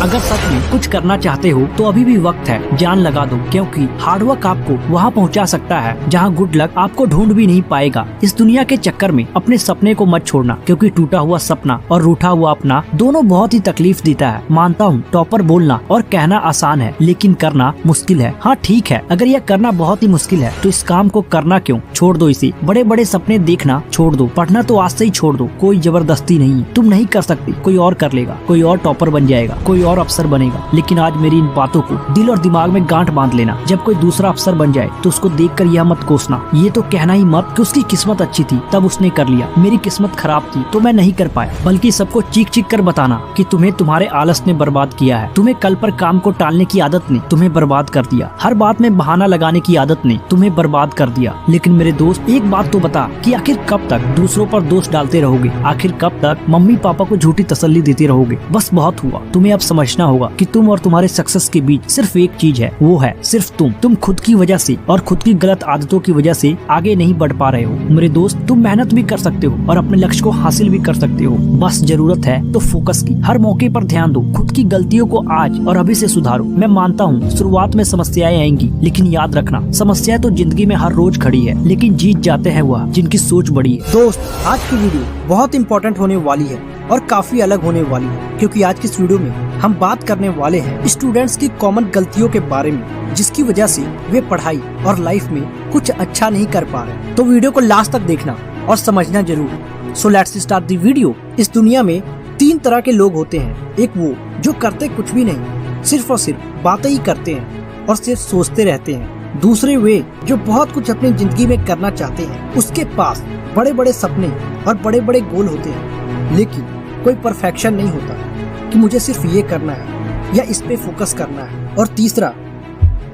अगर सच में कुछ करना चाहते हो तो अभी भी वक्त है, जान लगा दो, क्योंकि हार्डवर्क आपको वहाँ पहुँचा सकता है जहाँ गुड लक आपको ढूंढ भी नहीं पाएगा। इस दुनिया के चक्कर में अपने सपने को मत छोड़ना, क्योंकि टूटा हुआ सपना और रूठा हुआ अपना दोनों बहुत ही तकलीफ देता है। मानता हूँ टॉपर बोलना और कहना आसान है, लेकिन करना मुश्किल है। हाँ ठीक है, अगर यह करना बहुत ही मुश्किल है तो इस काम को करना क्यों, छोड़ दो इसे। बड़े बड़े सपने देखना छोड़ दो, पढ़ना तो आज से ही छोड़ दो। कोई जबरदस्ती नहीं, तुम नहीं कर सकती, कोई और कर लेगा, कोई और टॉपर बन जाएगा, कोई और अफसर बनेगा। लेकिन आज मेरी इन बातों को दिल और दिमाग में गांठ बांध लेना। जब कोई दूसरा अफसर बन जाए तो उसको देखकर यह मत कोसना, ये तो कहना ही मत कि उसकी किस्मत अच्छी थी तब उसने कर लिया, मेरी किस्मत खराब थी तो मैं नहीं कर पाया। बल्कि सबको चीख चीख कर बताना कि तुम्हें तुम्हारे आलस ने बर्बाद किया है, तुम्हें कल पर काम को टालने की आदत ने तुम्हें बर्बाद कर दिया, हर बात में बहाना लगाने की आदत ने तुम्हें बर्बाद कर दिया। लेकिन मेरे दोस्त एक बात तो बता कि आखिर कब तक दूसरों पर दोष डालते रहोगे, आखिर कब तक मम्मी पापा को झूठी तसल्ली देते रहोगे। बस बहुत हुआ, तुम्हें अब समझना होगा कि तुम और तुम्हारे सक्सेस के बीच सिर्फ एक चीज है, वो है सिर्फ तुम खुद की वजह से और खुद की गलत आदतों की वजह से आगे नहीं बढ़ पा रहे हो। मेरे दोस्त तुम मेहनत भी कर सकते हो और अपने लक्ष्य को हासिल भी कर सकते हो, बस जरूरत है तो फोकस की। हर मौके पर ध्यान दो, खुद की गलतियों को आज और अभी से सुधारो। मैं मानता हूँ शुरुआत में समस्याएं आएंगी, लेकिन याद रखना समस्याएं तो जिंदगी में हर रोज खड़ी है, लेकिन जीत जाते हैं वह जिनकी सोच बड़ी है। दोस्त आज की वीडियो बहुत इम्पोर्टेंट होने वाली है और काफी अलग होने वाली है, क्योंकि आज की इस वीडियो में हम बात करने वाले हैं स्टूडेंट्स की कॉमन गलतियों के बारे में, जिसकी वजह से वे पढ़ाई और लाइफ में कुछ अच्छा नहीं कर पा रहे। तो वीडियो को लास्ट तक देखना और समझना जरूर। So let's start the video. इस दुनिया में 3 तरह के लोग होते हैं। एक वो जो करते कुछ भी नहीं, सिर्फ और सिर्फ बातें ही करते हैं और सिर्फ सोचते रहते हैं। दूसरे वे जो बहुत कुछ अपनी जिंदगी में करना चाहते हैं, उसके पास बड़े बड़े सपने और बड़े बड़े गोल होते हैं, लेकिन कोई परफेक्शन नहीं होता कि मुझे सिर्फ ये करना है या इस पे फोकस करना है। और तीसरा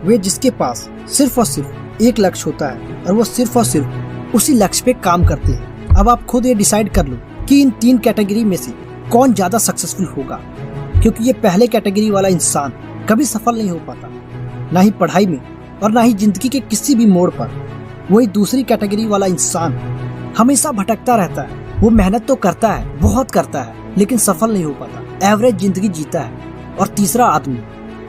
वे जिसके पास सिर्फ और सिर्फ एक लक्ष्य होता है और वो सिर्फ और सिर्फ उसी लक्ष्य पे काम करते हैं। अब आप खुद ये डिसाइड कर लो कि इन 3 कैटेगरी में से कौन ज्यादा सक्सेसफुल होगा, क्योंकि ये पहले कैटेगरी वाला इंसान कभी सफल नहीं हो पाता, ना ही पढ़ाई में और ना ही जिंदगी के किसी भी मोड़ पर। वही दूसरी कैटेगरी वाला इंसान हमेशा भटकता रहता है। वो मेहनत तो करता है, बहुत करता है, लेकिन सफल नहीं हो पाता, एवरेज जिंदगी जीता है। और तीसरा आदमी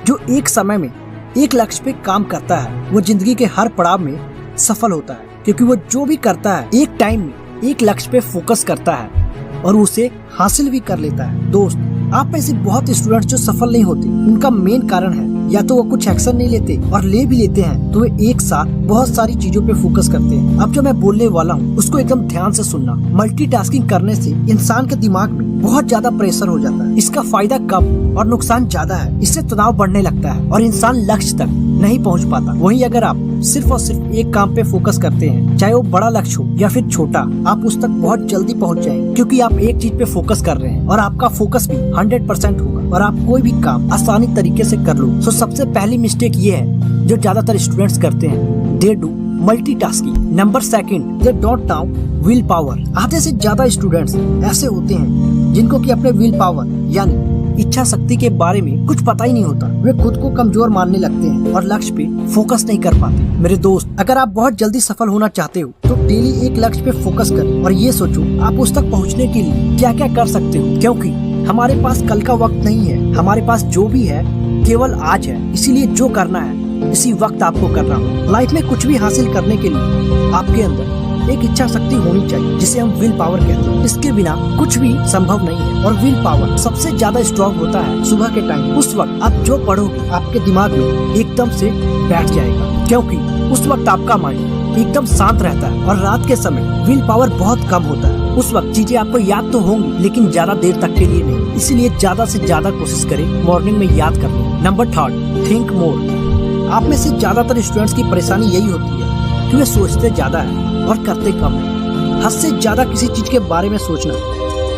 जो एक समय में एक लक्ष्य पे काम करता है, वो जिंदगी के हर पड़ाव में सफल होता है, क्योंकि वो जो भी करता है एक टाइम में एक लक्ष्य पे फोकस करता है और उसे हासिल भी कर लेता है। दोस्त आप में से बहुत स्टूडेंट्स जो सफल नहीं होते, उनका मेन कारण है या तो वो कुछ एक्शन नहीं लेते, और ले भी लेते हैं तो वे एक साथ बहुत सारी चीजों पे फोकस करते हैं। अब जो मैं बोलने वाला हूँ उसको एकदम ध्यान से सुनना। मल्टीटास्किंग करने से इंसान के दिमाग में बहुत ज्यादा प्रेशर हो जाता है। इसका फायदा कम और नुकसान ज्यादा है। इससे तनाव बढ़ने लगता है और इंसान लक्ष्य तक नहीं पहुँच पाता। वहीं अगर आप सिर्फ और सिर्फ एक काम पे फोकस करते हैं, चाहे वो बड़ा लक्ष्य हो या फिर छोटा, आप उस तक बहुत जल्दी पहुँच जाएंगे, क्योंकि आप एक चीज पे फोकस कर रहे हैं और आपका फोकस भी 100% होगा और आप कोई भी काम आसानी तरीके से कर लो। तो सबसे पहली मिस्टेक ये है जो ज्यादातर स्टूडेंट्स करते हैं, they do multitasking. Number 2, they don't now will power. आधे से ज्यादा स्टूडेंट्स ऐसे होते हैं जिनको कि अपने विल पावर यानी इच्छा शक्ति के बारे में कुछ पता ही नहीं होता। वे खुद को कमजोर मानने लगते हैं और लक्ष्य पे फोकस नहीं कर पाते। मेरे दोस्त अगर आप बहुत जल्दी सफल होना चाहते हो तो डेली एक लक्ष्य पे फोकस करें और ये सोचो आप उस तक पहुँचने के लिए क्या क्या कर सकते हो, क्योंकि हमारे पास कल का वक्त नहीं है। हमारे पास जो भी है केवल आज है, इसीलिए जो करना है इसी वक्त आपको करना हो। लाइफ में कुछ भी हासिल करने के लिए आपके अंदर एक इच्छा शक्ति होनी चाहिए, जिसे हम विल पावर कहते हैं। इसके बिना कुछ भी संभव नहीं है और विल पावर सबसे ज्यादा स्ट्रॉन्ग होता है सुबह के टाइम। उस वक्त आप जो पढ़ोगे आपके दिमाग में एकदम से बैठ जाएगा, क्योंकि उस वक्त आपका माइंड एकदम शांत रहता है और रात के समय विल पावर बहुत कम होता है। उस वक्त चीजें आपको याद तो होंगी, लेकिन ज्यादा देर तक के लिए नहीं। इसीलिए ज्यादा से ज्यादा कोशिश करें मॉर्निंग में याद करने। Number 3, think more. आप में से ज्यादातर स्टूडेंट्स की परेशानी यही होती है कि वे सोचते ज्यादा है और करते कम है। हद से ज्यादा किसी चीज के बारे में सोचना,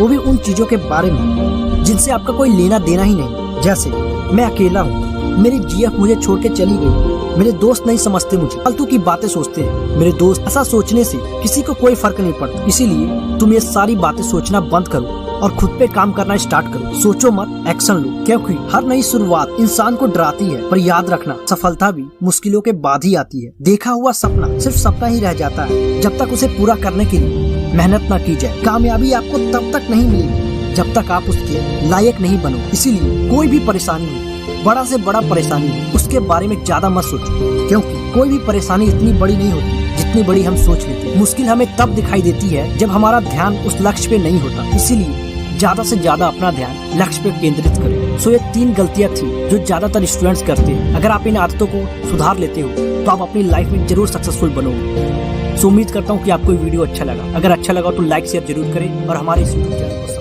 वो भी उन चीजों के बारे में जिनसे आपका कोई लेना देना ही नहीं। जैसे मैं अकेला हूँ, मेरी जीएफ मुझे छोड़ के चली गई, मेरे दोस्त नहीं समझते मुझे, फालतू की बातें सोचते हैं। मेरे दोस्त ऐसा सोचने से किसी को कोई फर्क नहीं पड़ता। इसीलिए तुम ये सारी बातें सोचना बंद करो और खुद पे काम करना स्टार्ट करो। सोचो मत, एक्शन लो, क्योंकि हर नई शुरुआत इंसान को डराती है, पर याद रखना सफलता भी मुश्किलों के बाद ही आती है। देखा हुआ सपना सिर्फ सपना ही रह जाता है जब तक उसे पूरा करने के लिए मेहनत न की जाए। कामयाबी आपको तब तक नहीं मिलेगी जब तक आप उसके लायक नहीं बनो। इसीलिए कोई भी परेशानी हो, बड़ा से बड़ा परेशानी हो, उसके बारे में ज्यादा मत सोचो, क्योंकि कोई भी परेशानी इतनी बड़ी नहीं होती जितनी बड़ी हम सोच लेते हैं। मुश्किल हमें तब दिखाई देती है जब हमारा ध्यान उस लक्ष्य पे नहीं होता। इसीलिए ज्यादा से ज्यादा अपना ध्यान लक्ष्य पे केंद्रित करें। सो ये 3 गलतियां थी जो ज्यादातर स्टूडेंट्स करते हैं। अगर आप इन आदतों को सुधार लेते हो तो आप अपनी लाइफ में जरूर सक्सेसफुल बनोगे। सो उम्मीद करता हूँ कि आपको ये वीडियो अच्छा लगा। अगर अच्छा लगा तो लाइक शेयर जरूर करें और हमारे इस यूट्यूब चैनल को